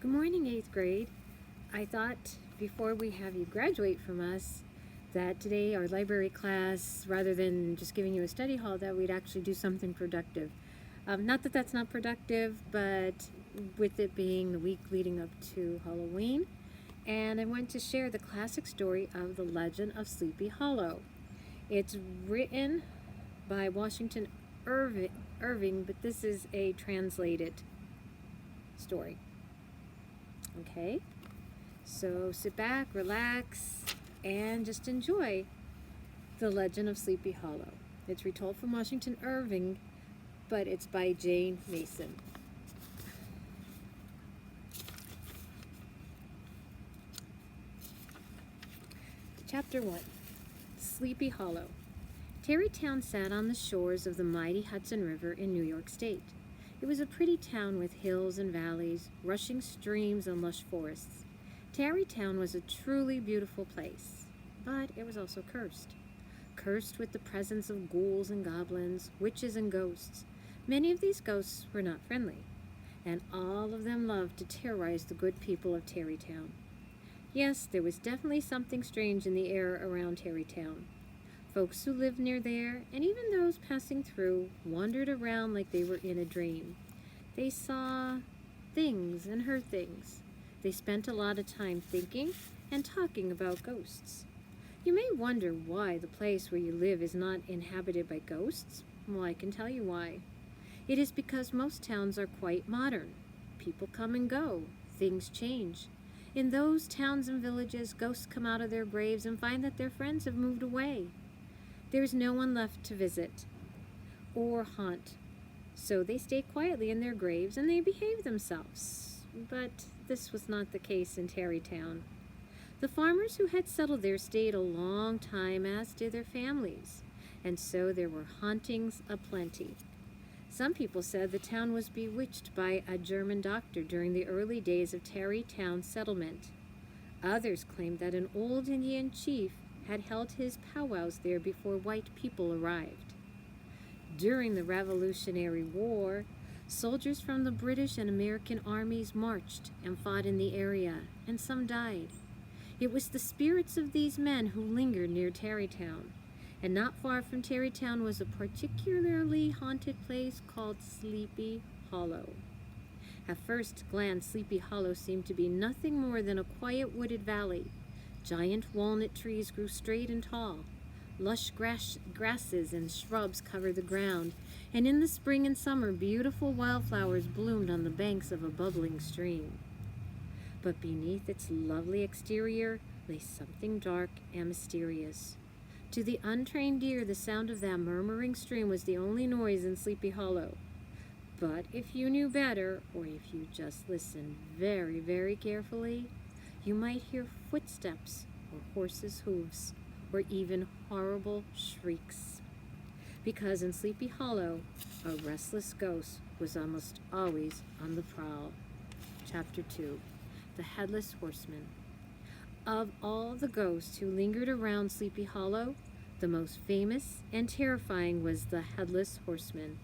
Good morning, 8th grade. I thought before we have you graduate from us that today our library class, rather than just giving you a study hall, that we'd actually do something productive. Not that that's not productive, but with it being the week leading up to Halloween, and I want to share the classic story of the Legend of Sleepy Hollow. It's written by Washington Irving, but this is a translated story. Okay? So sit back, relax, and just enjoy The Legend of Sleepy Hollow. It's retold from Washington Irving, but it's by Jane Mason. Chapter 1. Sleepy Hollow. Tarrytown sat on the shores of the mighty Hudson River in New York State. It was a pretty town with hills and valleys, rushing streams and lush forests. Tarrytown was a truly beautiful place, but it was also cursed. Cursed with the presence of ghouls and goblins, witches and ghosts. Many of these ghosts were not friendly, and all of them loved to terrorize the good people of Tarrytown. Yes, there was definitely something strange in the air around Tarrytown. Folks who lived near there, and even those passing through, wandered around like they were in a dream. They saw things and heard things. They spent a lot of time thinking and talking about ghosts. You may wonder why the place where you live is not inhabited by ghosts. Well, I can tell you why. It is because most towns are quite modern. People come and go. Things change. In those towns and villages, ghosts come out of their graves and find that their friends have moved away. There is no one left to visit or haunt, so they stay quietly in their graves and they behave themselves. But this was not the case in Tarrytown. The farmers who had settled there stayed a long time, as did their families, and so there were hauntings aplenty. Some people said the town was bewitched by a German doctor during the early days of Tarrytown settlement. Others claimed that an old Indian chief had held his powwows there before white people arrived. During the Revolutionary War, soldiers from the British and American armies marched and fought in the area, and some died. It was the spirits of these men who lingered near Tarrytown, and not far from Tarrytown was a particularly haunted place called Sleepy Hollow. At first glance, Sleepy Hollow seemed to be nothing more than a quiet wooded valley. Giant walnut trees grew straight and tall. Lush grasses and shrubs covered the ground, and in the spring and summer, beautiful wildflowers bloomed on the banks of a bubbling stream. But beneath its lovely exterior lay something dark and mysterious. To the untrained ear, the sound of that murmuring stream was the only noise in Sleepy Hollow. But if you knew better, or if you just listened very, very carefully, you might hear footsteps or horses' hooves or even horrible shrieks. Because in Sleepy Hollow, a restless ghost was almost always on the prowl. Chapter 2. The Headless Horseman. Of all the ghosts who lingered around Sleepy Hollow, the most famous and terrifying was the Headless Horseman.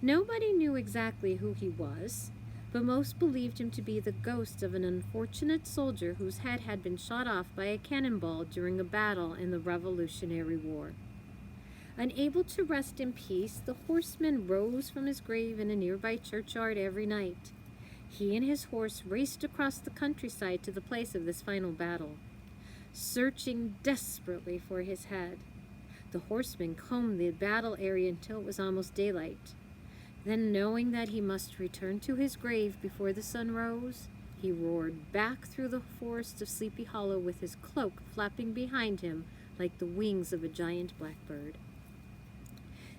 Nobody knew exactly who he was, but most believed him to be the ghost of an unfortunate soldier whose head had been shot off by a cannonball during a battle in the Revolutionary War. Unable to rest in peace, the horseman rose from his grave in a nearby churchyard every night. He and his horse raced across the countryside to the place of this final battle, searching desperately for his head. The horseman combed the battle area until it was almost daylight. Then, knowing that he must return to his grave before the sun rose, he roared back through the forest of Sleepy Hollow with his cloak flapping behind him like the wings of a giant blackbird.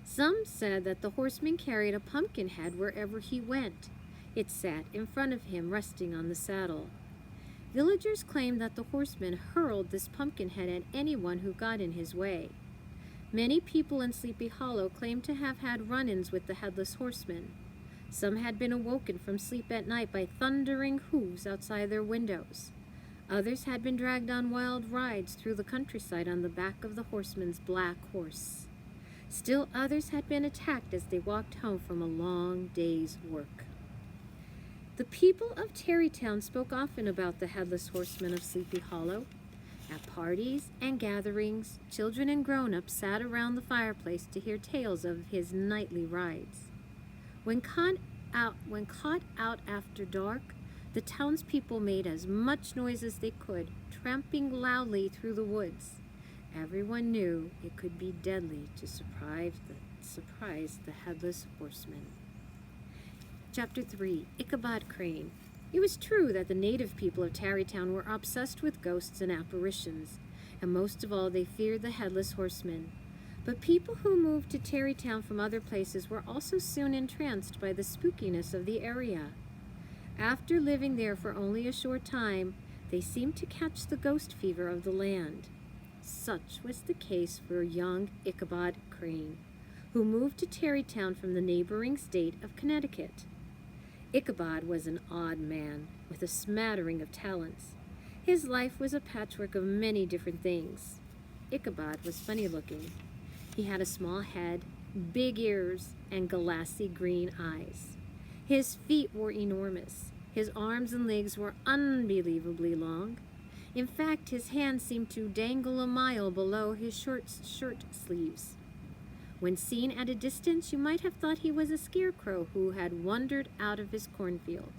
Some said that the horseman carried a pumpkin head wherever he went. It sat in front of him, resting on the saddle. Villagers claimed that the horseman hurled this pumpkin head at anyone who got in his way. Many people in Sleepy Hollow claimed to have had run-ins with the Headless Horseman. Some had been awoken from sleep at night by thundering hooves outside their windows. Others had been dragged on wild rides through the countryside on the back of the horseman's black horse. Still others had been attacked as they walked home from a long day's work. The people of Tarrytown spoke often about the headless horseman of Sleepy Hollow. At parties and gatherings, children and grown-ups sat around the fireplace to hear tales of his nightly rides. When caught out after dark, the townspeople made as much noise as they could, tramping loudly through the woods. Everyone knew it could be deadly to surprise the headless horseman. Chapter 3. Ichabod Crane. It was true that the native people of Tarrytown were obsessed with ghosts and apparitions, and most of all they feared the headless horseman. But people who moved to Tarrytown from other places were also soon entranced by the spookiness of the area. After living there for only a short time, they seemed to catch the ghost fever of the land. Such was the case for young Ichabod Crane, who moved to Tarrytown from the neighboring state of Connecticut. Ichabod was an odd man with a smattering of talents. His life was a patchwork of many different things. Ichabod was funny-looking. He had a small head, big ears, and glassy green eyes. His feet were enormous. His arms and legs were unbelievably long. In fact, his hands seemed to dangle a mile below his shirt sleeves. When seen at a distance, you might have thought he was a scarecrow who had wandered out of his cornfield.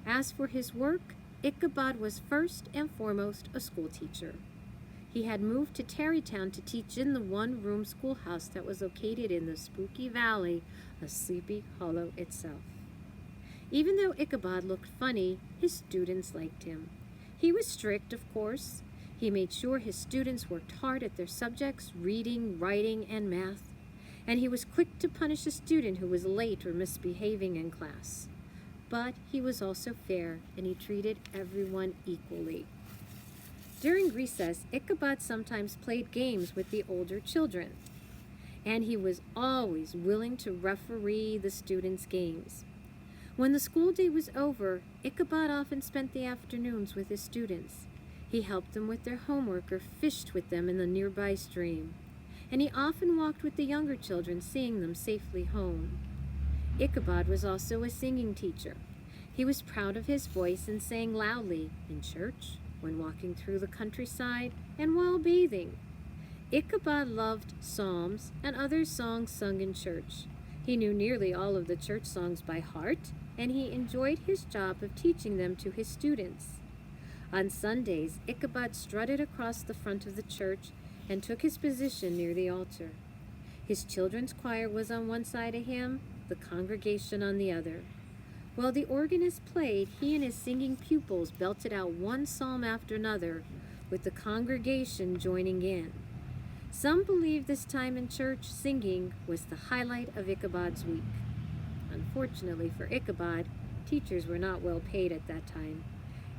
As for his work, Ichabod was first and foremost a schoolteacher. He had moved to Tarrytown to teach in the one-room schoolhouse that was located in the spooky valley of Sleepy Hollow itself. Even though Ichabod looked funny, his students liked him. He was strict, of course. He made sure his students worked hard at their subjects, reading, writing, and math, and he was quick to punish a student who was late or misbehaving in class. But he was also fair, and he treated everyone equally. During recess, Ichabod sometimes played games with the older children, and he was always willing to referee the students' games. When the school day was over, Ichabod often spent the afternoons with his students. He helped them with their homework or fished with them in the nearby stream, and he often walked with the younger children, seeing them safely home. Ichabod was also a singing teacher. He was proud of his voice and sang loudly in church, when walking through the countryside, and while bathing. Ichabod loved psalms and other songs sung in church. He knew nearly all of the church songs by heart, and he enjoyed his job of teaching them to his students. On Sundays, Ichabod strutted across the front of the church and took his position near the altar. His children's choir was on one side of him, the congregation on the other. While the organist played, he and his singing pupils belted out one psalm after another, with the congregation joining in. Some believe this time in church singing was the highlight of Ichabod's week. Unfortunately for Ichabod, teachers were not well paid at that time.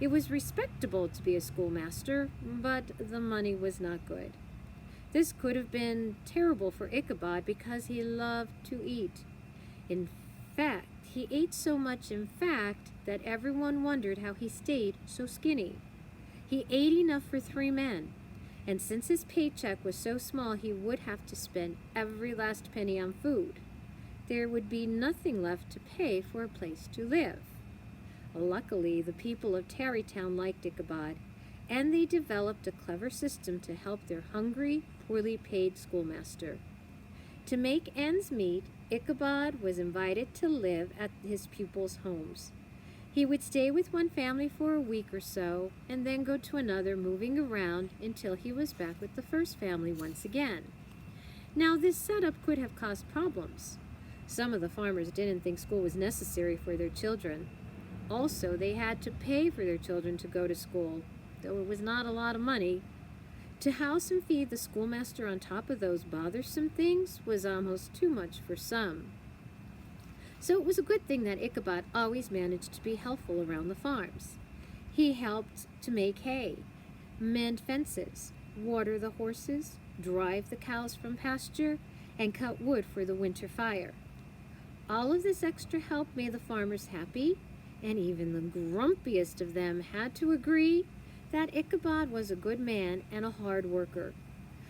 It was respectable to be a schoolmaster, but the money was not good. This could have been terrible for Ichabod because he loved to eat. In fact, he ate so much, that everyone wondered how he stayed so skinny. He ate enough for 3 men, and since his paycheck was so small, he would have to spend every last penny on food. There would be nothing left to pay for a place to live. Luckily, the people of Tarrytown liked Ichabod, and they developed a clever system to help their hungry, poorly paid schoolmaster. To make ends meet, Ichabod was invited to live at his pupils' homes. He would stay with one family for a week or so, and then go to another, moving around until he was back with the first family once again. Now, this setup could have caused problems. Some of the farmers didn't think school was necessary for their children. Also, they had to pay for their children to go to school, though it was not a lot of money. To house and feed the schoolmaster on top of those bothersome things was almost too much for some. So it was a good thing that Ichabod always managed to be helpful around the farms. He helped to make hay, mend fences, water the horses, drive the cows from pasture, and cut wood for the winter fire. All of this extra help made the farmers happy, and even the grumpiest of them had to agree that Ichabod was a good man and a hard worker.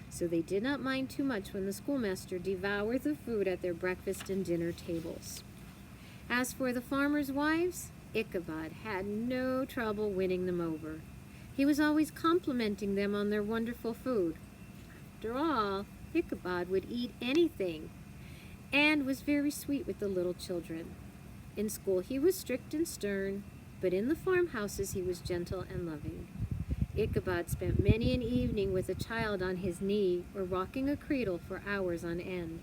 So they did not mind too much when the schoolmaster devoured the food at their breakfast and dinner tables. As for the farmers' wives, Ichabod had no trouble winning them over. He was always complimenting them on their wonderful food. After all, Ichabod would eat anything and was very sweet with the little children. In school he was strict and stern, but in the farmhouses he was gentle and loving. Ichabod spent many an evening with a child on his knee or rocking a cradle for hours on end.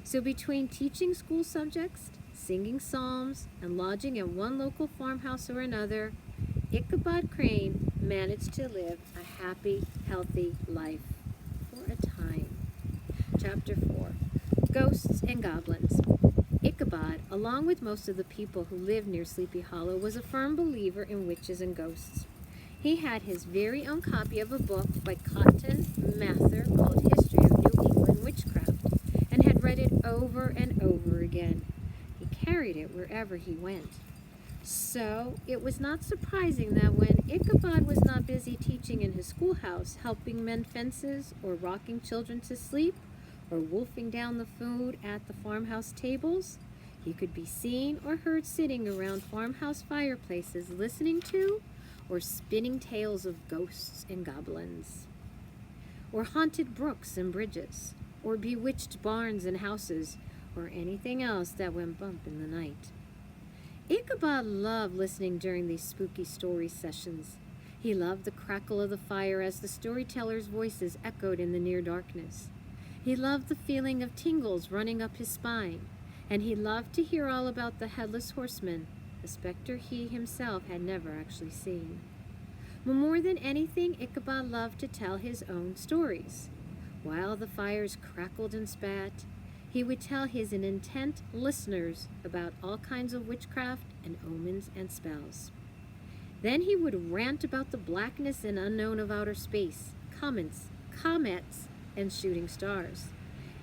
So between teaching school subjects, singing psalms, and lodging at one local farmhouse or another, Ichabod Crane managed to live a happy, healthy life for a time. Chapter 4. Ghosts and Goblins. Ichabod, along with most of the people who lived near Sleepy Hollow, was a firm believer in witches and ghosts. He had his very own copy of a book by Cotton Mather called History of New England Witchcraft, and had read it over and over again. He carried it wherever he went. So it was not surprising that when Ichabod was not busy teaching in his schoolhouse, helping mend fences, or rocking children to sleep, or wolfing down the food at the farmhouse tables, he could be seen or heard sitting around farmhouse fireplaces listening to or spinning tales of ghosts and goblins, or haunted brooks and bridges, or bewitched barns and houses, or anything else that went bump in the night. Ichabod loved listening during these spooky story sessions. He loved the crackle of the fire as the storytellers' voices echoed in the near darkness. He loved the feeling of tingles running up his spine, and he loved to hear all about the Headless Horseman, a specter he himself had never actually seen. But more than anything, Ichabod loved to tell his own stories. While the fires crackled and spat, he would tell his intent listeners about all kinds of witchcraft and omens and spells. Then he would rant about the blackness and unknown of outer space, comets, and shooting stars.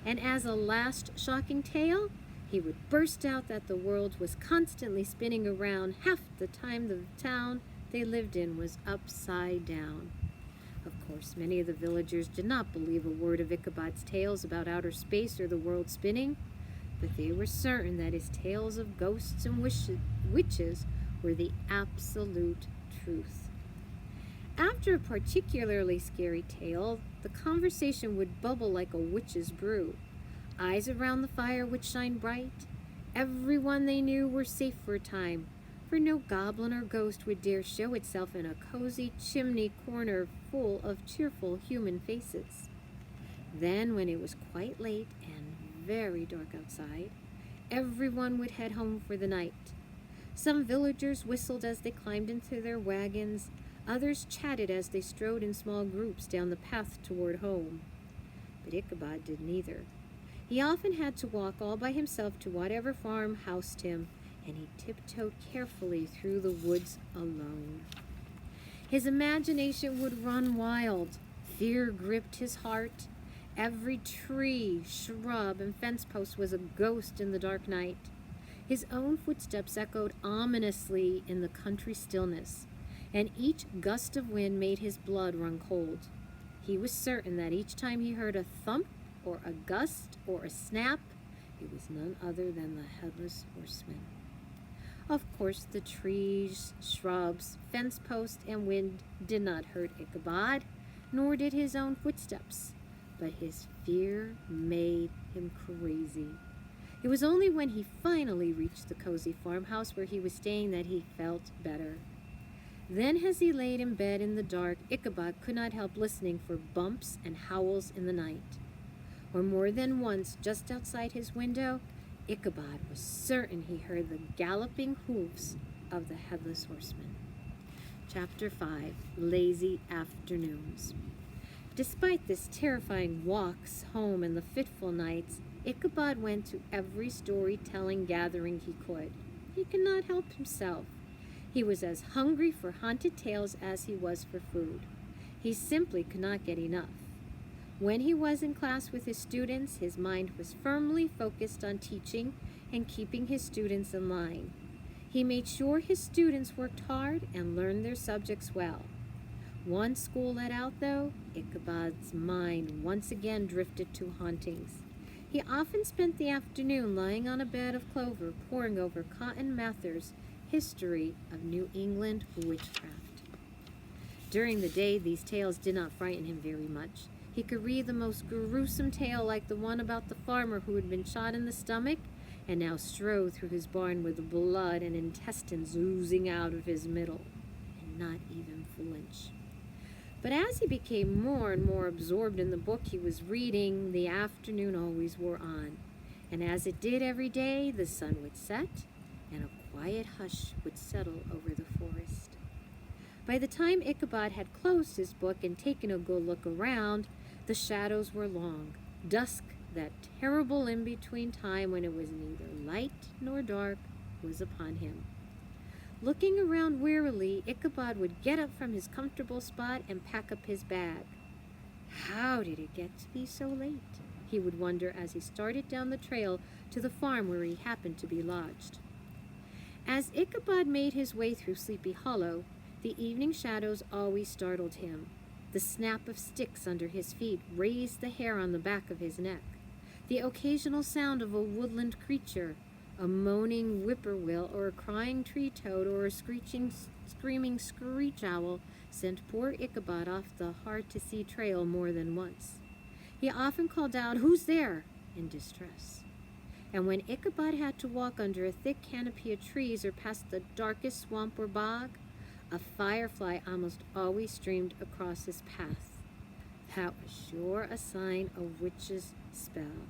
And as a last shocking tale, he would burst out that the world was constantly spinning around half the time the town they lived in was upside down. Of course, many of the villagers did not believe a word of Ichabod's tales about outer space or the world spinning, but they were certain that his tales of ghosts and witches were the absolute truth. After a particularly scary tale, the conversation would bubble like a witch's brew. Eyes around the fire would shine bright. Everyone they knew were safe for a time, for no goblin or ghost would dare show itself in a cozy chimney corner full of cheerful human faces. Then, when it was quite late and very dark outside, everyone would head home for the night. Some villagers whistled as they climbed into their wagons. Others chatted as they strode in small groups down the path toward home. But Ichabod did neither. He often had to walk all by himself to whatever farm housed him, and he tiptoed carefully through the woods alone. His imagination would run wild. Fear gripped his heart. Every tree, shrub, and fence post was a ghost in the dark night. His own footsteps echoed ominously in the country stillness, and each gust of wind made his blood run cold. He was certain that each time he heard a thump or a gust or a snap, it was none other than the Headless Horseman. Of course, the trees, shrubs, fence posts, and wind did not hurt Ichabod, nor did his own footsteps, but his fear made him crazy. It was only when he finally reached the cozy farmhouse where he was staying that he felt better. Then, as he laid in bed in the dark, Ichabod could not help listening for bumps and howls in the night. Or more than once, just outside his window, Ichabod was certain he heard the galloping hoofs of the Headless Horseman. Chapter 5. Lazy Afternoons. Despite this terrifying walks home and the fitful nights, Ichabod went to every storytelling gathering he could. He could not help himself. He was as hungry for haunted tales as he was for food. He simply could not get enough. When he was in class with his students, his mind was firmly focused on teaching and keeping his students in line. He made sure his students worked hard and learned their subjects well. Once school let out, though, Ichabod's mind once again drifted to hauntings. He often spent the afternoon lying on a bed of clover, poring over Cotton Mather's history of New England witchcraft. During the day, these tales did not frighten him very much. He could read the most gruesome tale, like the one about the farmer who had been shot in the stomach and now strode through his barn with the blood and intestines oozing out of his middle, and not even flinch. But as he became more and more absorbed in the book he was reading, the afternoon always wore on. And as it did every day, the sun would set, and a quiet hush would settle over the forest. By the time Ichabod had closed his book and taken a good look around, the shadows were long. Dusk, that terrible in-between time when it was neither light nor dark, was upon him. Looking around wearily, Ichabod would get up from his comfortable spot and pack up his bag. How did it get to be so late? He would wonder as he started down the trail to the farm where he happened to be lodged. As Ichabod made his way through Sleepy Hollow, the evening shadows always startled him. The snap of sticks under his feet raised the hair on the back of his neck. The occasional sound of a woodland creature, a moaning whippoorwill or a crying tree toad or a screaming screech owl, sent poor Ichabod off the hard-to-see trail more than once. He often called out, "Who's there?" in distress. And when Ichabod had to walk under a thick canopy of trees or past the darkest swamp or bog, a firefly almost always streamed across his path. That was sure a sign of witch's spell.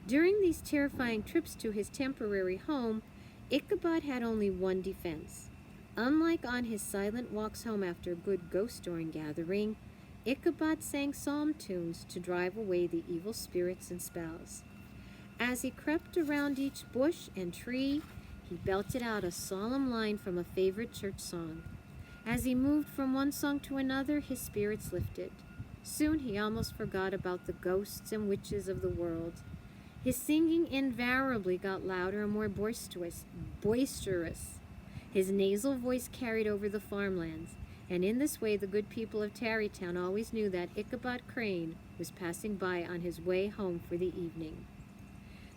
During these terrifying trips to his temporary home, Ichabod had only one defense. Unlike on his silent walks home after a good ghost story gathering, Ichabod sang psalm tunes to drive away the evil spirits and spells. As he crept around each bush and tree, he belted out a solemn line from a favorite church song. As he moved from one song to another, his spirits lifted. Soon he almost forgot about the ghosts and witches of the world. His singing invariably got louder and more boisterous. His nasal voice carried over the farmlands, and in this way the good people of Tarrytown always knew that Ichabod Crane was passing by on his way home for the evening.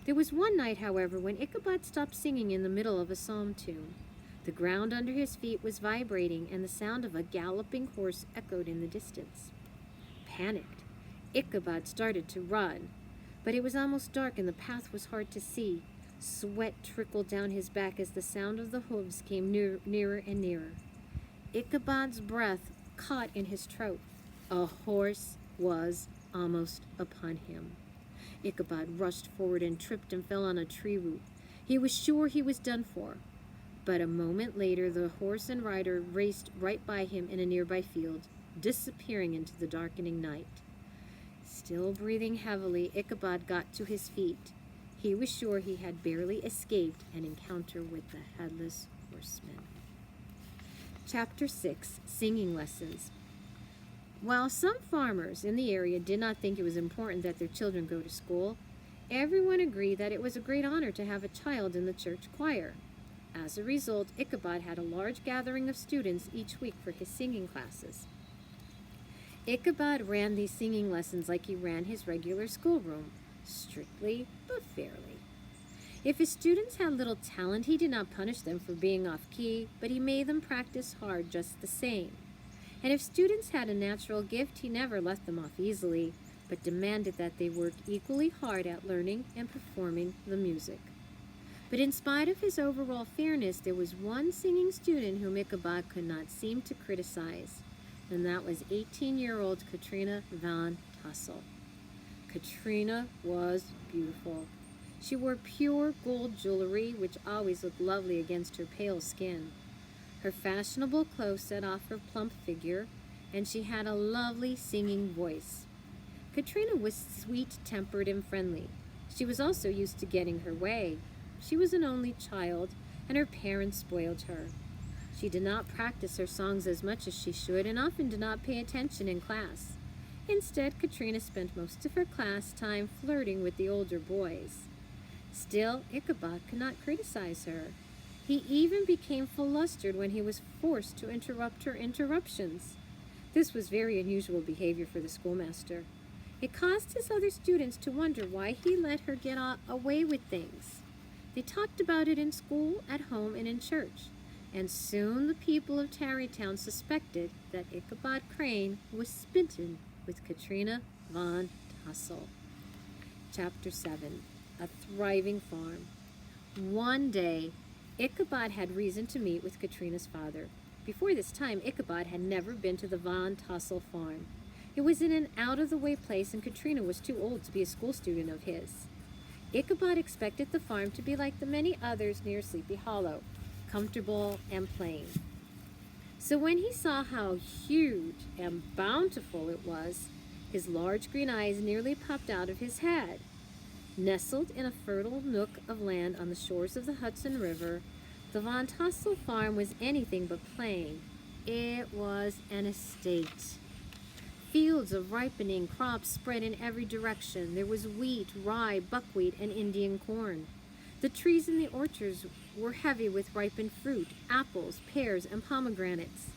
There was one night, however, when Ichabod stopped singing in the middle of a psalm tune. The ground under his feet was vibrating, and the sound of a galloping horse echoed in the distance. Panicked, Ichabod started to run, but it was almost dark and the path was hard to see. Sweat trickled down his back as the sound of the hooves came nearer and nearer. Ichabod's breath caught in his throat. A horse was almost upon him. Ichabod rushed forward and tripped and fell on a tree root. He was sure he was done for. But a moment later, the horse and rider raced right by him in a nearby field, disappearing into the darkening night. Still breathing heavily, Ichabod got to his feet. He was sure he had barely escaped an encounter with the Headless Horseman. Chapter 6, Singing Lessons. While some farmers in the area did not think it was important that their children go to school, everyone agreed that it was a great honor to have a child in the church choir. As a result, Ichabod had a large gathering of students each week for his singing classes. Ichabod ran these singing lessons like he ran his regular schoolroom, strictly but fairly. If his students had little talent, he did not punish them for being off-key, but he made them practice hard just the same. And if students had a natural gift, he never let them off easily, but demanded that they work equally hard at learning and performing the music. But in spite of his overall fairness, there was one singing student whom Ichabod could not seem to criticize, and that was 18-year-old Katrina Van Tassel. Katrina was beautiful. She wore pure gold jewelry, which always looked lovely against her pale skin. Her fashionable clothes set off her plump figure, and she had a lovely singing voice. Katrina was sweet-tempered and friendly. She was also used to getting her way. She was an only child, and her parents spoiled her. She did not practice her songs as much as she should, and often did not pay attention in class. Instead, Katrina spent most of her class time flirting with the older boys. Still, Ichabod could not criticize her. He even became flustered when he was forced to interrupt her interruptions. This was very unusual behavior for the schoolmaster. It caused his other students to wonder why he let her get away with things. They talked about it in school, at home, and in church, and soon the people of Tarrytown suspected that Ichabod Crane was smitten with Katrina von Tassel. Chapter 7. A Thriving Farm. One day, Ichabod had reason to meet with Katrina's father. Before this time, Ichabod had never been to the Von Tassel farm. It was in an out-of-the-way place, and Katrina was too old to be a school student of his. Ichabod expected the farm to be like the many others near Sleepy Hollow, comfortable and plain. So when he saw how huge and bountiful it was, his large green eyes nearly popped out of his head. Nestled in a fertile nook of land on the shores of the Hudson River, the Von Tassel farm was anything but plain. It was an estate. Fields of ripening crops spread in every direction. There was wheat, rye, buckwheat, and Indian corn. The trees in the orchards were heavy with ripened fruit, apples, pears, and pomegranates.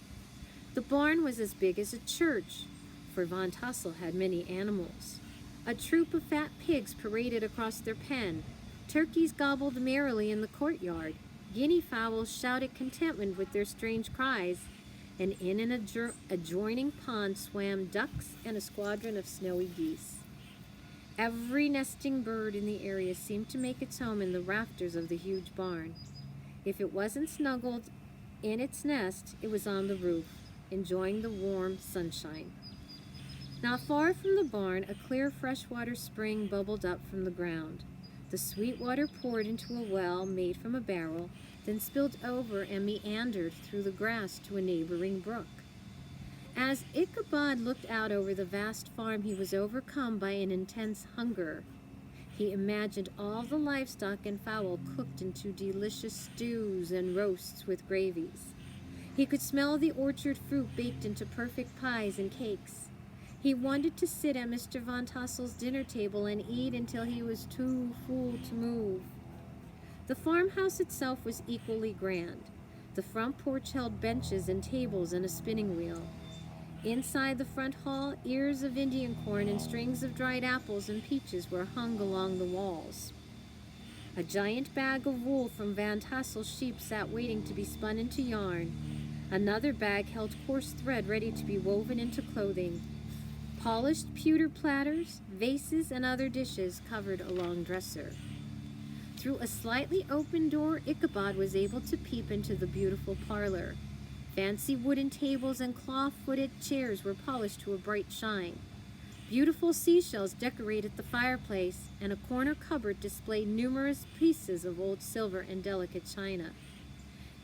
The barn was as big as a church, for Von Tassel had many animals. A troop of fat pigs paraded across their pen. Turkeys gobbled merrily in the courtyard. Guinea fowls shouted contentment with their strange cries, and in an adjoining pond swam ducks and a squadron of snowy geese. Every nesting bird in the area seemed to make its home in the rafters of the huge barn. If it wasn't snuggled in its nest, it was on the roof, enjoying the warm sunshine. Not far from the barn, a clear freshwater spring bubbled up from the ground. The sweet water poured into a well made from a barrel, then spilled over and meandered through the grass to a neighboring brook. As Ichabod looked out over the vast farm, he was overcome by an intense hunger. He imagined all the livestock and fowl cooked into delicious stews and roasts with gravies. He could smell the orchard fruit baked into perfect pies and cakes. He wanted to sit at Mr. Von Tassel's dinner table and eat until he was too full to move. The farmhouse itself was equally grand. The front porch held benches and tables and a spinning wheel. Inside the front hall, ears of Indian corn and strings of dried apples and peaches were hung along the walls. A giant bag of wool from Van Tassel's sheep sat waiting to be spun into yarn. Another bag held coarse thread ready to be woven into clothing. Polished pewter platters, vases, and other dishes covered a long dresser. Through a slightly open door, Ichabod was able to peep into the beautiful parlor. Fancy wooden tables and claw-footed chairs were polished to a bright shine. Beautiful seashells decorated the fireplace, and a corner cupboard displayed numerous pieces of old silver and delicate china.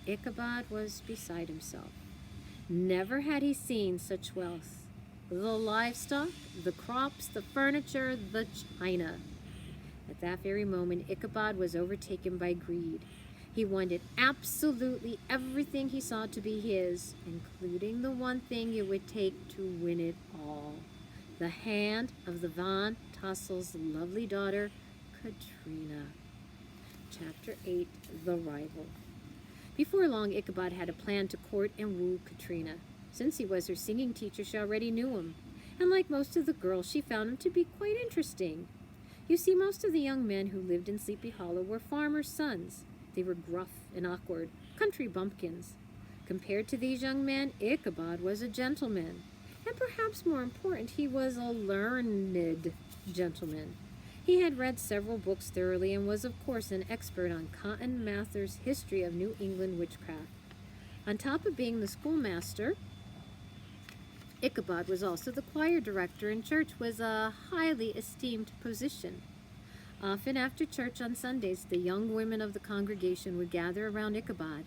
Ichabod was beside himself. Never had he seen such wealth. The livestock, the crops, the furniture, the china. At that very moment, Ichabod was overtaken by greed. He wanted absolutely everything he saw to be his, including the one thing it would take to win it all: the hand of the Von Tassel's lovely daughter, Katrina. Chapter 8. The Rival. Before long, Ichabod had a plan to court and woo Katrina. Since he was her singing teacher, she already knew him, and like most of the girls, she found him to be quite interesting. You see, most of the young men who lived in Sleepy Hollow were farmers' sons. They were gruff and awkward, country bumpkins. Compared to these young men, Ichabod was a gentleman, and perhaps more important, he was a learned gentleman. He had read several books thoroughly and was, of course, an expert on Cotton Mather's History of New England Witchcraft. On top of being the schoolmaster, Ichabod was also the choir director, and church was a highly esteemed position. Often after church on Sundays, the young women of the congregation would gather around Ichabod.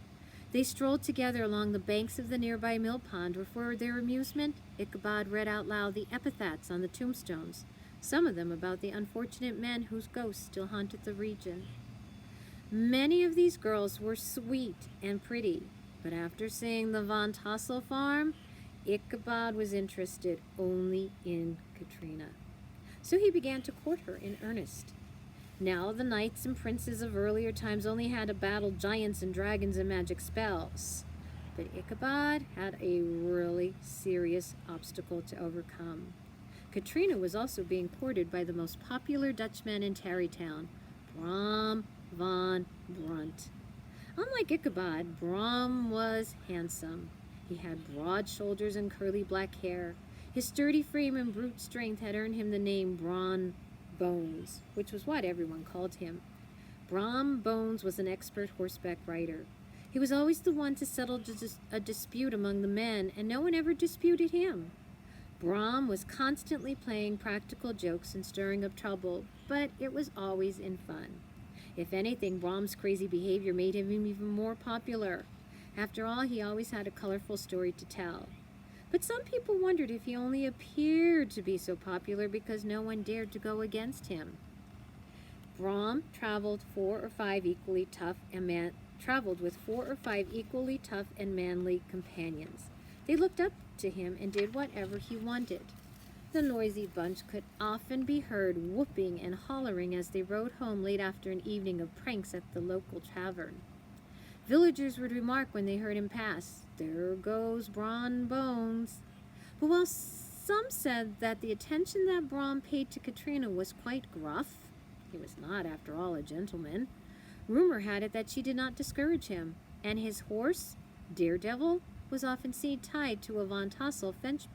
They strolled together along the banks of the nearby mill pond, where for their amusement, Ichabod read out loud the epitaphs on the tombstones, some of them about the unfortunate men whose ghosts still haunted the region. Many of these girls were sweet and pretty, but after seeing the Von Tassel farm, Ichabod was interested only in Katrina. So he began to court her in earnest. Now the knights and princes of earlier times only had to battle giants and dragons and magic spells. But Ichabod had a really serious obstacle to overcome. Katrina was also being courted by the most popular Dutchman in Tarrytown, Bram van Brunt. Unlike Ichabod, Brom was handsome. He had broad shoulders and curly black hair. His sturdy frame and brute strength had earned him the name Brawn Bones, which was what everyone called him. Brom Bones was an expert horseback rider. He was always the one to settle a dispute among the men, and no one ever disputed him. Brom was constantly playing practical jokes and stirring up trouble, but it was always in fun. If anything, Brom's crazy behavior made him even more popular. After all, he always had a colorful story to tell. But some people wondered if he only appeared to be so popular because no one dared to go against him. Brom traveled with 4 or 5 equally tough and manly companions. They looked up to him and did whatever he wanted. The noisy bunch could often be heard whooping and hollering as they rode home late after an evening of pranks at the local tavern. Villagers would remark when they heard him pass, "There goes Brom Bones." But while some said that the attention that Brom paid to Katrina was quite gruff, he was not, after all, a gentleman, rumor had it that she did not discourage him, and his horse, Daredevil, was often seen tied to a Van Tassel fence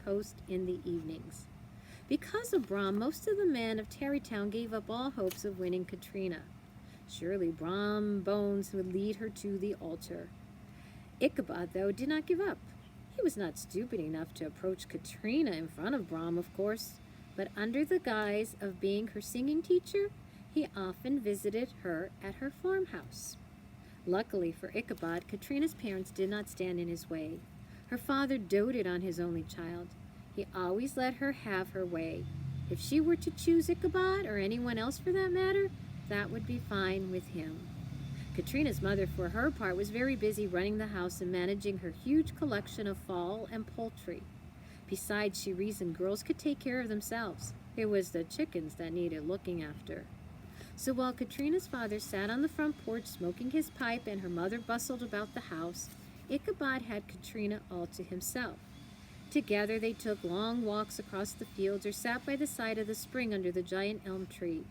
post in the evenings. Because of Brom, most of the men of Tarrytown gave up all hopes of winning Katrina. Surely Brom Bones would lead her to the altar. Ichabod, though, did not give up. He was not stupid enough to approach Katrina in front of Brom, of course, but under the guise of being her singing teacher, he often visited her at her farmhouse. Luckily for Ichabod, Katrina's parents did not stand in his way. Her father doted on his only child. He always let her have her way. If she were to choose Ichabod, or anyone else for that matter, that would be fine with him. Katrina's mother, for her part, was very busy running the house and managing her huge collection of fowl and poultry. Besides, she reasoned girls could take care of themselves. It was the chickens that needed looking after. So while Katrina's father sat on the front porch smoking his pipe and her mother bustled about the house, Ichabod had Katrina all to himself. Together they took long walks across the fields or sat by the side of the spring under the giant elm tree.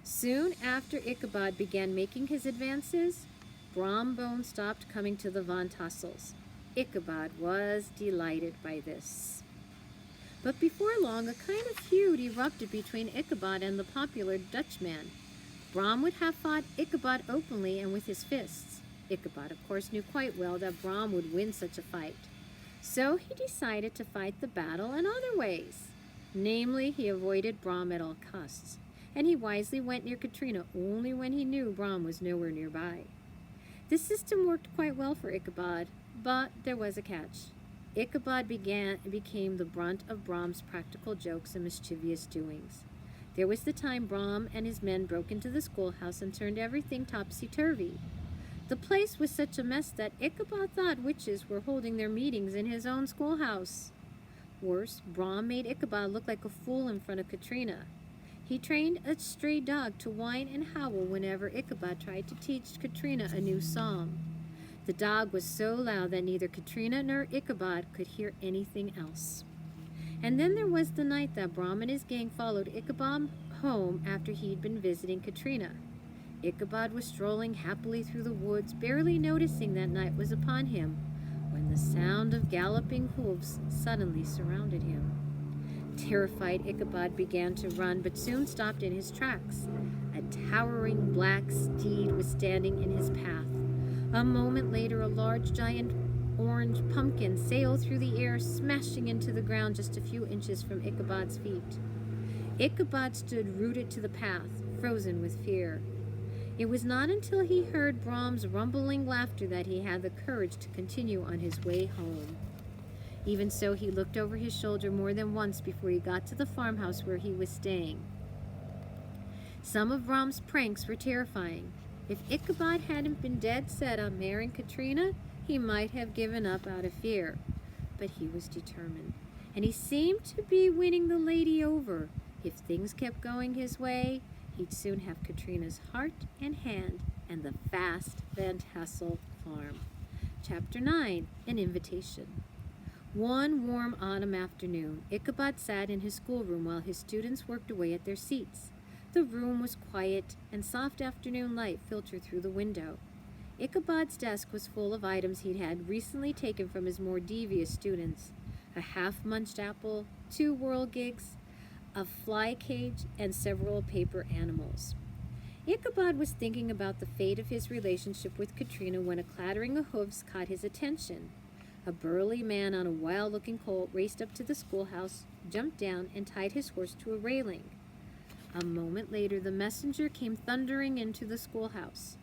Soon after Ichabod began making his advances, Brom Bones stopped coming to the Van Tassels. Ichabod was delighted by this. But before long, a kind of feud erupted between Ichabod and the popular Dutchman. Brom would have fought Ichabod openly and with his fists. Ichabod, of course, knew quite well that Brom would win such a fight. So he decided to fight the battle in other ways. Namely, he avoided Brom at all costs, and he wisely went near Katrina only when he knew Brom was nowhere nearby. This system worked quite well for Ichabod, but there was a catch. Ichabod became the brunt of Brom's practical jokes and mischievous doings. There was the time Brom and his men broke into the schoolhouse and turned everything topsy-turvy. The place was such a mess that Ichabod thought witches were holding their meetings in his own schoolhouse. Worse, Brom made Ichabod look like a fool in front of Katrina. He trained a stray dog to whine and howl whenever Ichabod tried to teach Katrina a new song. The dog was so loud that neither Katrina nor Ichabod could hear anything else. And then there was the night that Brom and his gang followed Ichabod home after he'd been visiting Katrina. Ichabod was strolling happily through the woods, barely noticing that night was upon him, when the sound of galloping hooves suddenly surrounded him. Terrified, Ichabod began to run, but soon stopped in his tracks. A towering black steed was standing in his path. A moment later, a large, giant orange pumpkin sailed through the air, smashing into the ground just a few inches from Ichabod's feet. Ichabod stood rooted to the path, frozen with fear. It was not until he heard Brom's rumbling laughter that he had the courage to continue on his way home. Even so, he looked over his shoulder more than once before he got to the farmhouse where he was staying. Some of Brom's pranks were terrifying. If Ichabod hadn't been dead set on marrying Katrina, he might have given up out of fear. But he was determined, and he seemed to be winning the lady over. If things kept going his way, he'd soon have Katrina's heart and hand and the vast Van Tassel farm. Chapter 9, An Invitation. One warm autumn afternoon, Ichabod sat in his schoolroom while his students worked away at their seats. The room was quiet, and soft afternoon light filtered through the window. Ichabod's desk was full of items he'd had recently taken from his more devious students: a half-munched apple, 2 whirligigs, a fly cage, and several paper animals. Ichabod was thinking about the fate of his relationship with Katrina when a clattering of hoofs caught his attention. A burly man on a wild-looking colt raced up to the schoolhouse, jumped down, and tied his horse to a railing. A moment later, the messenger came thundering into the schoolhouse.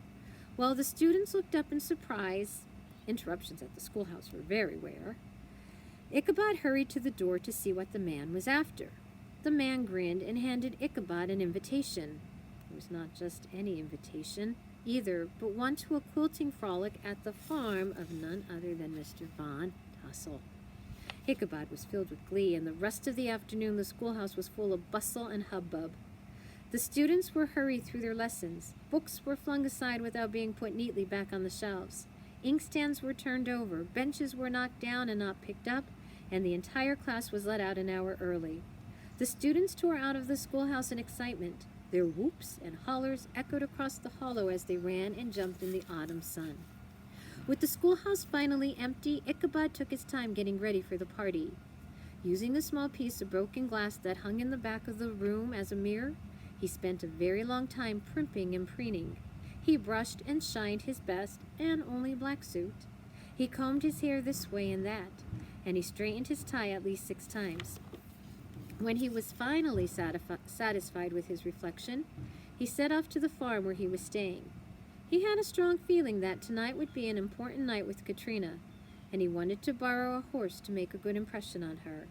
While the students looked up in surprise — interruptions at the schoolhouse were very rare — Ichabod hurried to the door to see what the man was after. The man grinned and handed Ichabod an invitation. It was not just any invitation, either, but one to a quilting frolic at the farm of none other than Mr. Van Tassel. Ichabod was filled with glee, and the rest of the afternoon the schoolhouse was full of bustle and hubbub. The students were hurried through their lessons. Books were flung aside without being put neatly back on the shelves. Inkstands were turned over, benches were knocked down and not picked up, and the entire class was let out an hour early. The students tore out of the schoolhouse in excitement. Their whoops and hollers echoed across the hollow as they ran and jumped in the autumn sun. With the schoolhouse finally empty, Ichabod took his time getting ready for the party. Using the small piece of broken glass that hung in the back of the room as a mirror, he spent a very long time primping and preening. He brushed and shined his best and only black suit. He combed his hair this way and that, and he straightened his tie at least 6 times. When he was finally satisfied with his reflection, he set off to the farm where he was staying. He had a strong feeling that tonight would be an important night with Katrina, and he wanted to borrow a horse to make a good impression on her.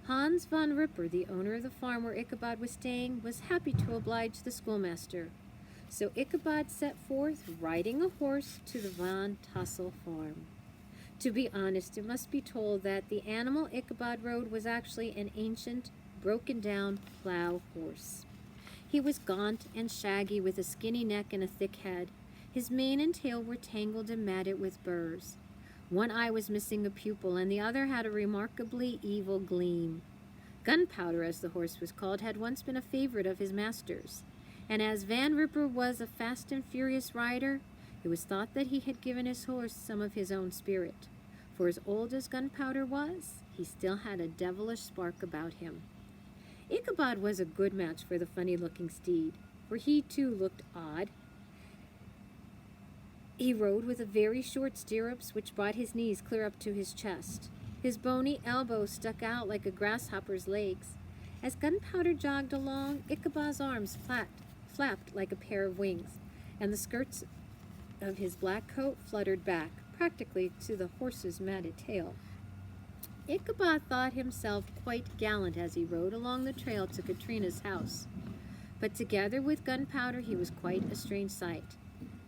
Hans von Ripper, the owner of the farm where Ichabod was staying, was happy to oblige the schoolmaster. So Ichabod set forth, riding a horse, to the Van Tassel farm. To be honest, it must be told that the animal Ichabod rode was actually an ancient, broken-down plow horse. He was gaunt and shaggy, with a skinny neck and a thick head. His mane and tail were tangled and matted with burrs. One eye was missing a pupil, and the other had a remarkably evil gleam. Gunpowder, as the horse was called, had once been a favorite of his master's, and as Van Ripper was a fast and furious rider, it was thought that he had given his horse some of his own spirit. For as old as Gunpowder was, he still had a devilish spark about him. Ichabod was a good match for the funny-looking steed, for he too looked odd. He rode with very short stirrups which brought his knees clear up to his chest. His bony elbows stuck out like a grasshopper's legs. As Gunpowder jogged along, Ichabod's arms flapped like a pair of wings, and the skirts of his black coat fluttered back, practically to the horse's matted tail. Ichabod thought himself quite gallant as he rode along the trail to Katrina's house, but together with Gunpowder he was quite a strange sight,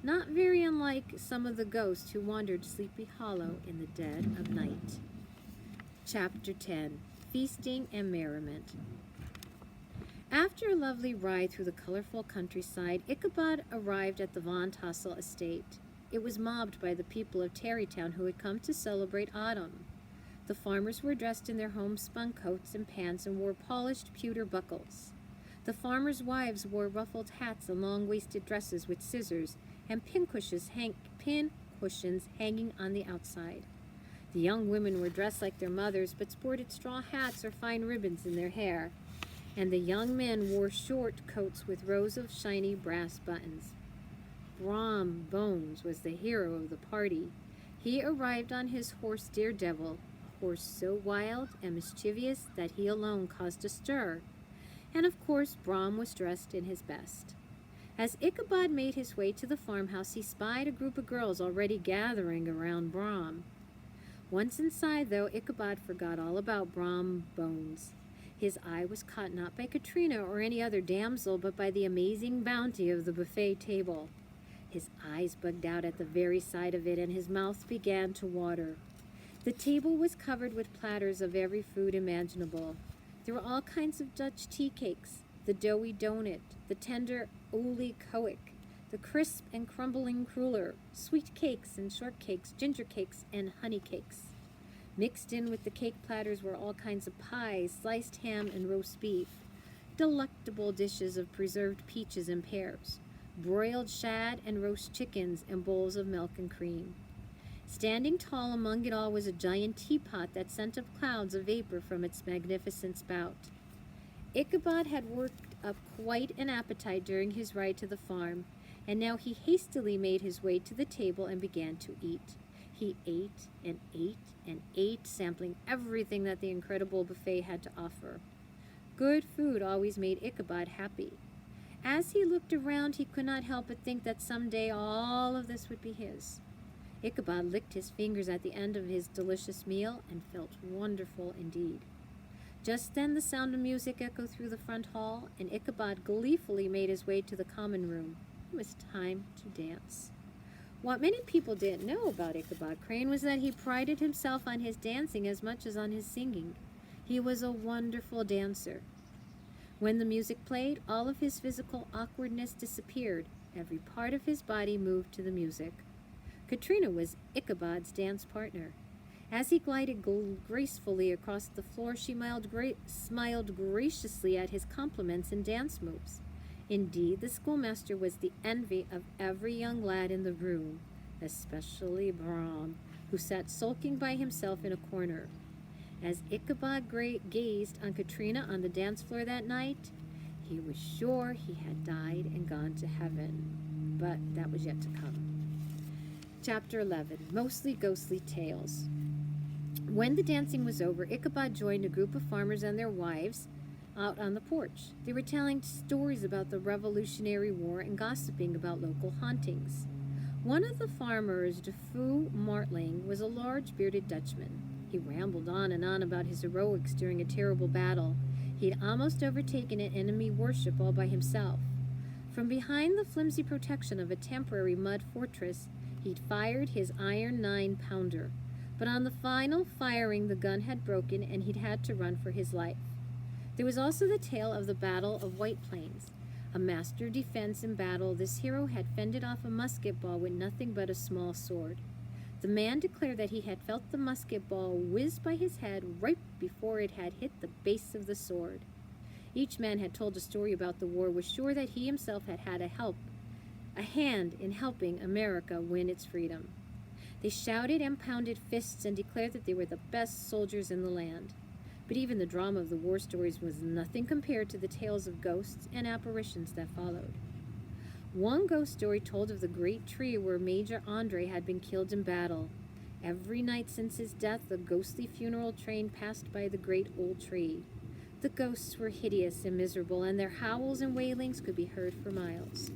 not very unlike some of the ghosts who wandered Sleepy Hollow in the dead of night. Chapter 10. Feasting and Merriment. After a lovely ride through the colorful countryside, Ichabod arrived at the Van Tassel estate. It was mobbed by the people of Tarrytown who had come to celebrate autumn. The farmers were dressed in their homespun coats and pants and wore polished pewter buckles. The farmers' wives wore ruffled hats and long-waisted dresses with scissors and pincushions hanging on the outside. The young women were dressed like their mothers, but sported straw hats or fine ribbons in their hair, and the young men wore short coats with rows of shiny brass buttons. Brom Bones was the hero of the party. He arrived on his horse Daredevil, a horse so wild and mischievous that he alone caused a stir, and of course Brom was dressed in his best. As Ichabod made his way to the farmhouse, he spied a group of girls already gathering around Brom. Once inside, though, Ichabod forgot all about Brom Bones. His eye was caught not by Katrina or any other damsel, but by the amazing bounty of the buffet table. His eyes bugged out at the very sight of it, and his mouth began to water. The table was covered with platters of every food imaginable. There were all kinds of Dutch tea cakes, the doughy donut, the tender olie koek, the crisp and crumbling cruller, sweet cakes and shortcakes, ginger cakes and honey cakes. Mixed in with the cake platters were all kinds of pies, sliced ham and roast beef, delectable dishes of preserved peaches and pears, broiled shad and roast chickens, and bowls of milk and cream. Standing tall among it all was a giant teapot that sent up clouds of vapor from its magnificent spout. Ichabod had worked up quite an appetite during his ride to the farm, and now he hastily made his way to the table and began to eat. He ate and ate and ate, sampling everything that the incredible buffet had to offer. Good food always made Ichabod happy. As he looked around, he could not help but think that someday all of this would be his. Ichabod licked his fingers at the end of his delicious meal and felt wonderful indeed. Just then the sound of music echoed through the front hall, and Ichabod gleefully made his way to the common room. It was time to dance. What many people didn't know about Ichabod Crane was that he prided himself on his dancing as much as on his singing. He was a wonderful dancer. When the music played, all of his physical awkwardness disappeared. Every part of his body moved to the music. Katrina was Ichabod's dance partner. As he glided gracefully across the floor, she smiled graciously at his compliments and dance moves. Indeed, the schoolmaster was the envy of every young lad in the room, especially Brom, who sat sulking by himself in a corner. As Ichabod gazed on Katrina on the dance floor that night, he was sure he had died and gone to heaven. But that was yet to come. Chapter 11, Mostly Ghostly Tales. When the dancing was over, Ichabod joined a group of farmers and their wives out on the porch. They were telling stories about the Revolutionary War and gossiping about local hauntings. One of the farmers, DeFou Martling, was a large bearded Dutchman. He rambled on and on about his heroics during a terrible battle. He had almost overtaken an enemy warship all by himself. From behind the flimsy protection of a temporary mud fortress, he'd fired his iron 9-pounder. But on the final firing, the gun had broken and he'd had to run for his life. There was also the tale of the Battle of White Plains. A master defense in battle, this hero had fended off a musket ball with nothing but a small sword. The man declared that he had felt the musket ball whiz by his head right before it had hit the base of the sword. Each man had told a story about the war, was sure that he himself had had a hand in helping America win its freedom. They shouted and pounded fists and declared that they were the best soldiers in the land. But even the drama of the war stories was nothing compared to the tales of ghosts and apparitions that followed. One ghost story told of the great tree where Major Andre had been killed in battle. Every night since his death, the ghostly funeral train passed by the great old tree. The ghosts were hideous and miserable, and their howls and wailings could be heard for miles.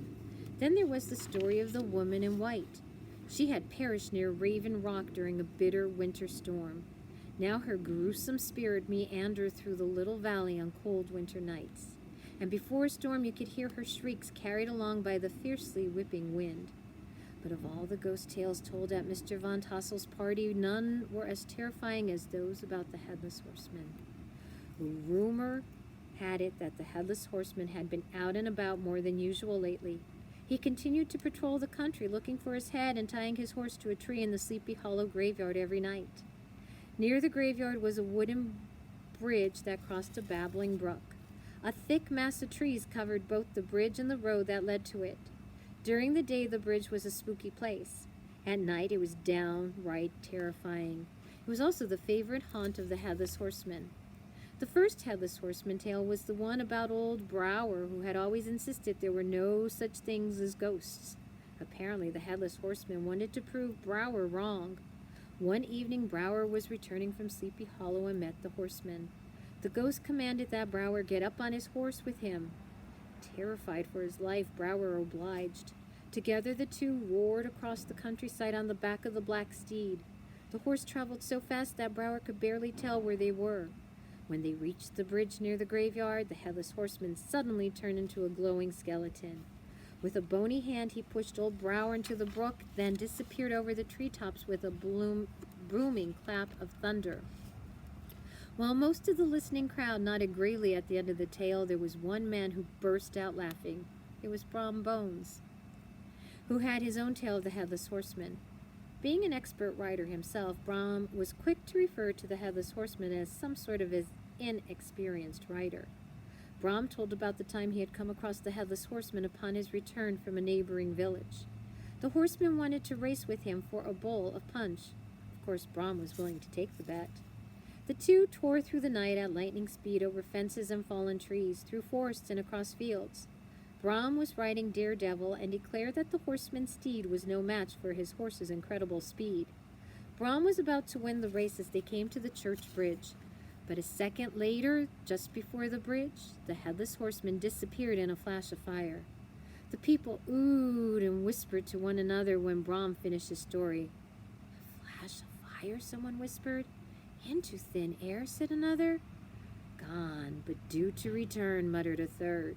Then there was the story of the woman in white. She had perished near Raven Rock during a bitter winter storm. Now her gruesome spirit meandered through the little valley on cold winter nights. And before a storm you could hear her shrieks carried along by the fiercely whipping wind. But of all the ghost tales told at Mr. Van Tassel's party, none were as terrifying as those about the Headless Horseman. Rumor had it that the Headless Horseman had been out and about more than usual lately. He continued to patrol the country, looking for his head and tying his horse to a tree in the Sleepy Hollow graveyard every night. Near the graveyard was a wooden bridge that crossed a babbling brook. A thick mass of trees covered both the bridge and the road that led to it. During the day, the bridge was a spooky place. At night, it was downright terrifying. It was also the favorite haunt of the Headless Horseman. The first Headless Horseman tale was the one about old Brower, who had always insisted there were no such things as ghosts. Apparently, the Headless Horseman wanted to prove Brower wrong. One evening, Brower was returning from Sleepy Hollow and met the horseman. The ghost commanded that Brower get up on his horse with him. Terrified for his life, Brower obliged. Together the two roared across the countryside on the back of the black steed. The horse traveled so fast that Brower could barely tell where they were. When they reached the bridge near the graveyard, the Headless Horseman suddenly turned into a glowing skeleton. With a bony hand, he pushed old Brower into the brook, then disappeared over the treetops with a booming clap of thunder. While most of the listening crowd nodded gravely at the end of the tale, there was one man who burst out laughing. It was Brom Bones, who had his own tale of the Headless Horseman. Being an expert rider himself, Brom was quick to refer to the Headless Horseman as some sort of inexperienced rider. Brom told about the time he had come across the headless horseman upon his return from a neighboring village. The horseman wanted to race with him for a bowl of punch. Of course, Brom was willing to take the bet. The two tore through the night at lightning speed over fences and fallen trees, through forests and across fields. Brom was riding Daredevil and declared that the horseman's steed was no match for his horse's incredible speed. Brom was about to win the race as they came to the church bridge. But a second later, just before the bridge, the headless horseman disappeared in a flash of fire. The people oohed and whispered to one another when Brom finished his story. "A flash of fire," someone whispered. "Into thin air," said another. "Gone, but due to return," muttered a third.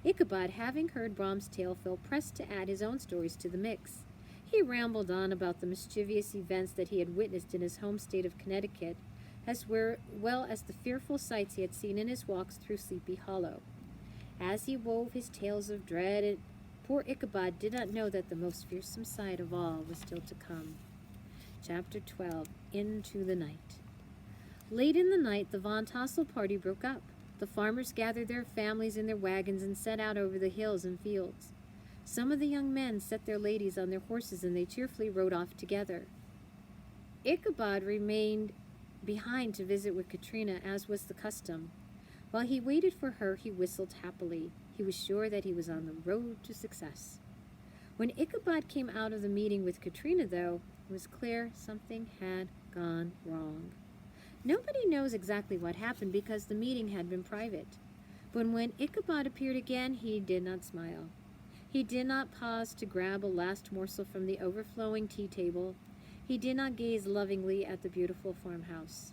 Ichabod, having heard Brom's tale, felt pressed to add his own stories to the mix. He rambled on about the mischievous events that he had witnessed in his home state of Connecticut, as well as the fearful sights he had seen in his walks through Sleepy Hollow. As he wove his tales of dread, poor Ichabod did not know that the most fearsome sight of all was still to come. Chapter 12. Into the Night. Late in the night, the Van Tassel party broke up. The farmers gathered their families in their wagons and set out over the hills and fields. Some of the young men set their ladies on their horses, and they cheerfully rode off together. Ichabod remained behind to visit with Katrina, as was the custom. While he waited for her, he whistled happily. He was sure that he was on the road to success. When Ichabod came out of the meeting with Katrina, though, it was clear something had gone wrong. Nobody knows exactly what happened because the meeting had been private. But when Ichabod appeared again, he did not smile. He did not pause to grab a last morsel from the overflowing tea table. He did not gaze lovingly at the beautiful farmhouse.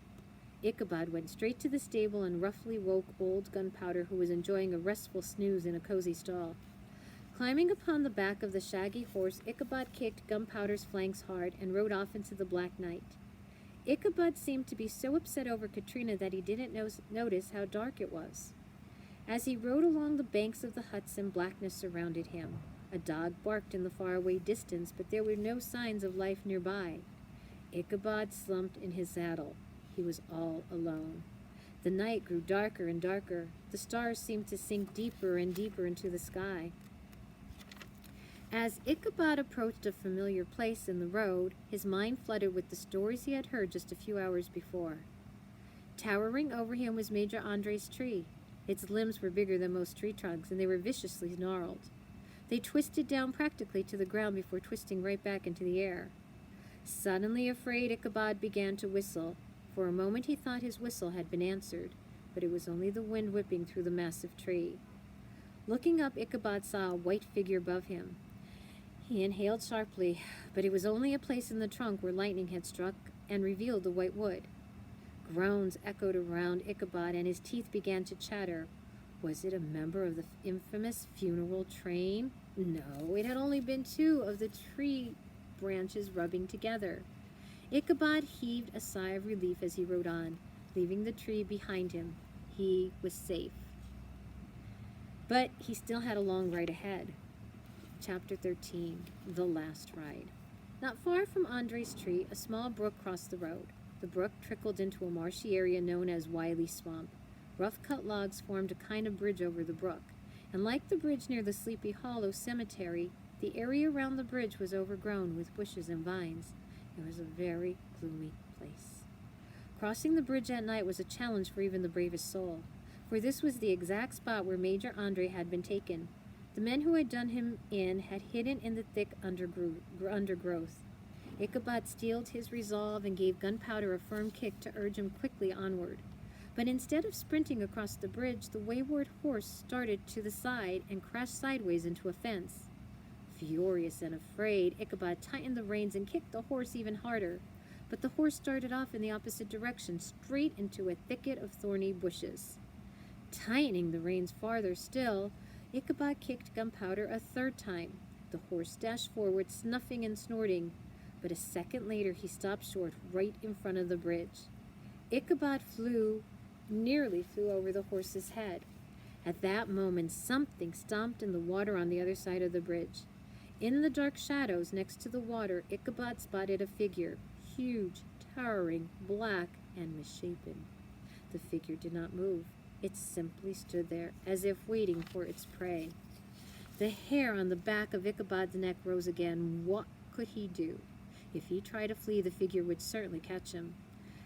Ichabod went straight to the stable and roughly woke old Gunpowder, who was enjoying a restful snooze in a cozy stall. Climbing upon the back of the shaggy horse, Ichabod kicked Gunpowder's flanks hard and rode off into the black night. Ichabod seemed to be so upset over Katrina that he didn't notice how dark it was. As he rode along the banks of the Hudson, blackness surrounded him. A dog barked in the faraway distance, but there were no signs of life nearby. Ichabod slumped in his saddle. He was all alone. The night grew darker and darker. The stars seemed to sink deeper and deeper into the sky. As Ichabod approached a familiar place in the road, his mind flooded with the stories he had heard just a few hours before. Towering over him was Major Andre's tree. Its limbs were bigger than most tree trunks, and they were viciously gnarled. They twisted down practically to the ground before twisting right back into the air. Suddenly afraid, Ichabod began to whistle. For a moment he thought his whistle had been answered, but it was only the wind whipping through the massive tree. Looking up, Ichabod saw a white figure above him. He inhaled sharply, but it was only a place in the trunk where lightning had struck and revealed the white wood. Groans echoed around Ichabod, and his teeth began to chatter. Was it a member of the infamous funeral train? No, it had only been two of the tree branches rubbing together. Ichabod heaved a sigh of relief as he rode on, leaving the tree behind him. He was safe. But he still had a long ride ahead. Chapter 13. The Last Ride. Not far from Andre's tree, a small brook crossed the road. The brook trickled into a marshy area known as Wiley Swamp. Rough-cut logs formed a kind of bridge over the brook, and like the bridge near the Sleepy Hollow Cemetery, the area around the bridge was overgrown with bushes and vines. It was a very gloomy place. Crossing the bridge at night was a challenge for even the bravest soul, for this was the exact spot where Major Andre had been taken. The men who had done him in had hidden in the thick undergrowth. Ichabod steeled his resolve and gave Gunpowder a firm kick to urge him quickly onward. But instead of sprinting across the bridge, the wayward horse started to the side and crashed sideways into a fence. Furious and afraid, Ichabod tightened the reins and kicked the horse even harder. But the horse started off in the opposite direction, straight into a thicket of thorny bushes. Tightening the reins farther still, Ichabod kicked Gunpowder a third time. The horse dashed forward, snuffing and snorting, but a second later he stopped short right in front of the bridge. Ichabod nearly flew over the horse's head. At that moment, something stomped in the water on the other side of the bridge. In the dark shadows next to the water, Ichabod spotted a figure, huge, towering, black, and misshapen. The figure did not move. It simply stood there, as if waiting for its prey. The hair on the back of Ichabod's neck rose again. What could he do? If he tried to flee, the figure would certainly catch him.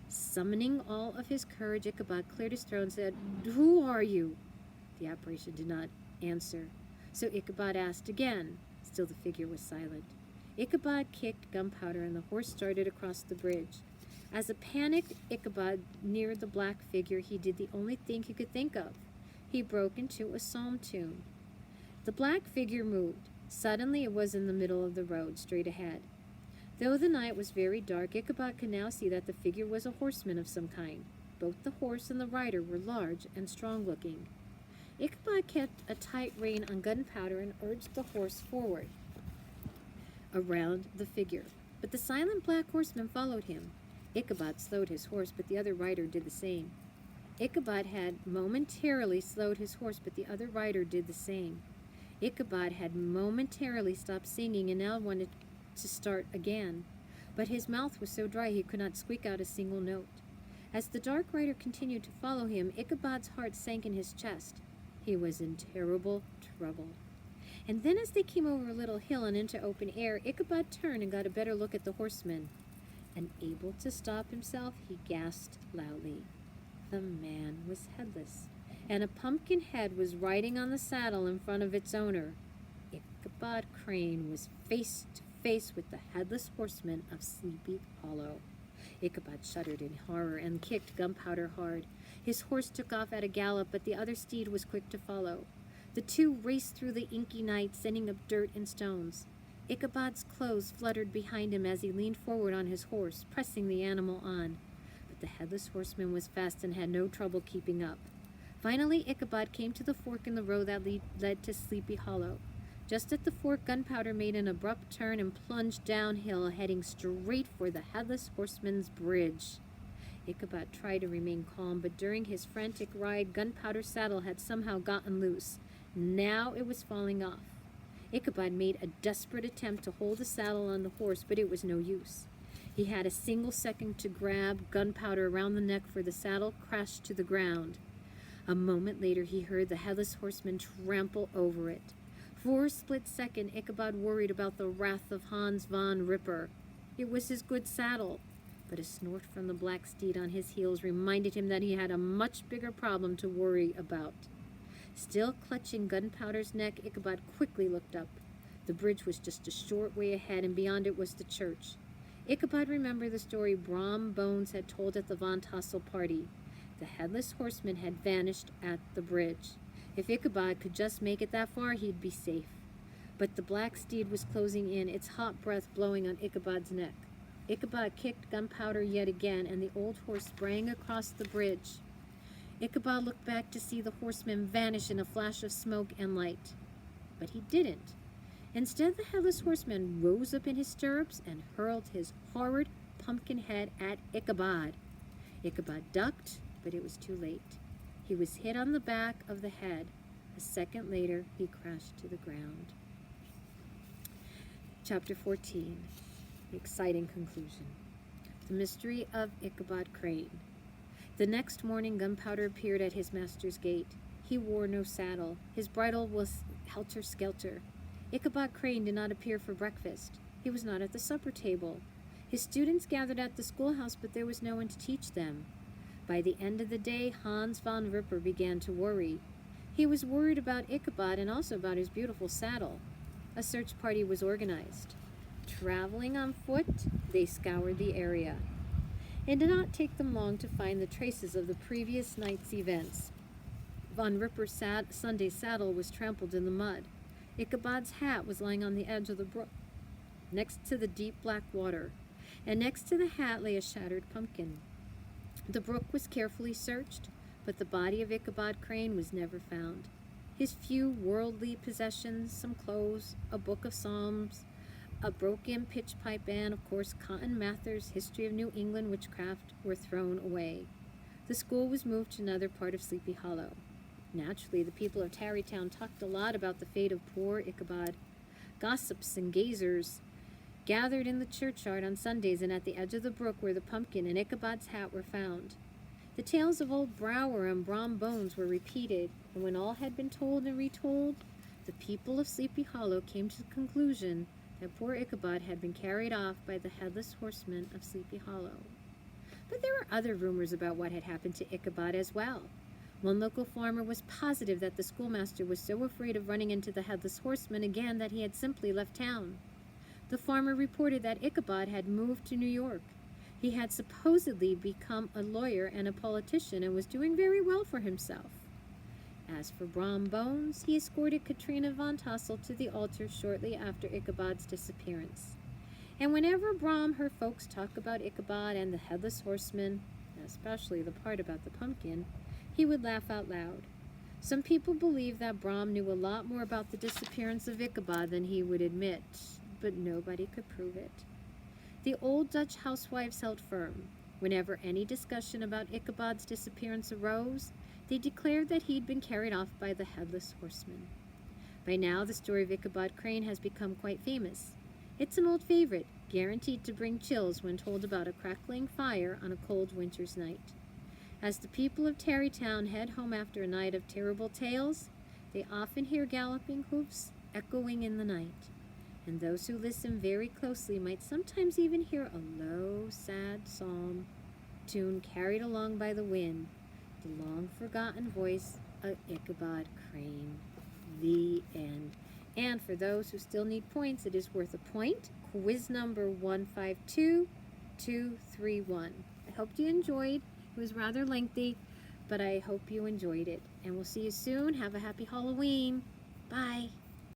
Summoning all of his courage, Ichabod cleared his throat and said, "Who are you?" The apparition did not answer, so Ichabod asked again. Still the figure was silent. Ichabod kicked Gunpowder, and the horse started across the bridge. As a panicked Ichabod neared the black figure, he did the only thing he could think of. He broke into a psalm tune. The black figure moved. Suddenly it was in the middle of the road, straight ahead. Though the night was very dark, Ichabod could now see that the figure was a horseman of some kind. Both the horse and the rider were large and strong-looking. Ichabod kept a tight rein on Gunpowder and urged the horse forward around the figure. But the silent black horseman followed him. Ichabod slowed his horse, but the other rider did the same. Ichabod had momentarily slowed his horse, but the other rider did the same. Ichabod had momentarily stopped singing and now wanted to start again, but his mouth was so dry he could not squeak out a single note. As the dark rider continued to follow him, Ichabod's heart sank in his chest. He was in terrible trouble. And then as they came over a little hill and into open air, Ichabod turned and got a better look at the horseman. Unable to stop himself, he gasped loudly. The man was headless, and a pumpkin head was riding on the saddle in front of its owner. Ichabod Crane was face to face with the headless horseman of Sleepy Hollow. Ichabod shuddered in horror and kicked Gunpowder hard. His horse took off at a gallop, but the other steed was quick to follow. The two raced through the inky night, sending up dirt and stones. Ichabod's clothes fluttered behind him as he leaned forward on his horse, pressing the animal on. But the headless horseman was fast and had no trouble keeping up. Finally, Ichabod came to the fork in the road that led to Sleepy Hollow. Just at the fork, Gunpowder made an abrupt turn and plunged downhill, heading straight for the headless horseman's bridge. Ichabod tried to remain calm, but during his frantic ride, Gunpowder's saddle had somehow gotten loose. Now it was falling off. Ichabod made a desperate attempt to hold the saddle on the horse, but it was no use. He had a single second to grab Gunpowder around the neck, for the saddle crashed to the ground. A moment later, he heard the headless horseman trample over it. For a split second, Ichabod worried about the wrath of Hans von Ripper. It was his good saddle, but a snort from the black steed on his heels reminded him that he had a much bigger problem to worry about. Still clutching Gunpowder's neck, Ichabod quickly looked up. The bridge was just a short way ahead, and beyond it was the church. Ichabod remembered the story Brom Bones had told at the Von Tassel party. The headless horseman had vanished at the bridge. If Ichabod could just make it that far, he'd be safe. But the black steed was closing in, its hot breath blowing on Ichabod's neck. Ichabod kicked Gunpowder yet again, and the old horse sprang across the bridge. Ichabod looked back to see the horseman vanish in a flash of smoke and light. But he didn't. Instead, the headless horseman rose up in his stirrups and hurled his horrid pumpkin head at Ichabod. Ichabod ducked, but it was too late. He was hit on the back of the head. A second later, he crashed to the ground. Chapter 14. The exciting conclusion. The mystery of Ichabod Crane. The next morning, Gunpowder appeared at his master's gate. He wore no saddle. His bridle was helter-skelter. Ichabod Crane did not appear for breakfast. He was not at the supper table. His students gathered at the schoolhouse, but there was no one to teach them. By the end of the day, Hans von Ripper began to worry. He was worried about Ichabod and also about his beautiful saddle. A search party was organized. Traveling on foot, they scoured the area. It did not take them long to find the traces of the previous night's events. Von Ripper's Sunday saddle was trampled in the mud. Ichabod's hat was lying on the edge of the brook, next to the deep black water, and next to the hat lay a shattered pumpkin. The brook was carefully searched, but the body of Ichabod Crane was never found. His few worldly possessions, some clothes, a book of psalms, a broken pitch pipe, and, of course, Cotton Mather's History of New England Witchcraft were thrown away. The school was moved to another part of Sleepy Hollow. Naturally, the people of Tarrytown talked a lot about the fate of poor Ichabod. Gossips and gazers gathered in the churchyard on Sundays and at the edge of the brook where the pumpkin and Ichabod's hat were found. The tales of old Brower and Brom Bones were repeated, and when all had been told and retold, the people of Sleepy Hollow came to the conclusion that poor Ichabod had been carried off by the headless horseman of Sleepy Hollow. But there were other rumors about what had happened to Ichabod as well. One local farmer was positive that the schoolmaster was so afraid of running into the headless horseman again that he had simply left town. The farmer reported that Ichabod had moved to New York. He had supposedly become a lawyer and a politician and was doing very well for himself. As for Brom Bones, he escorted Katrina von Tassel to the altar shortly after Ichabod's disappearance. And whenever Brom heard folks talk about Ichabod and the headless horseman, especially the part about the pumpkin, he would laugh out loud. Some people believe that Brom knew a lot more about the disappearance of Ichabod than he would admit, but nobody could prove it. The old Dutch housewives held firm. Whenever any discussion about Ichabod's disappearance arose, they declared that he'd been carried off by the headless horseman. By now, the story of Ichabod Crane has become quite famous. It's an old favorite, guaranteed to bring chills when told about a crackling fire on a cold winter's night. As the people of Tarrytown head home after a night of terrible tales, they often hear galloping hoofs echoing in the night. And those who listen very closely might sometimes even hear a low, sad psalm tune carried along by the wind, the long-forgotten voice of Ichabod Crane. The end. And for those who still need points, it is worth a point. Quiz number 152231. I hope you enjoyed. It was rather lengthy, but I hope you enjoyed it. And we'll see you soon. Have a happy Halloween. Bye.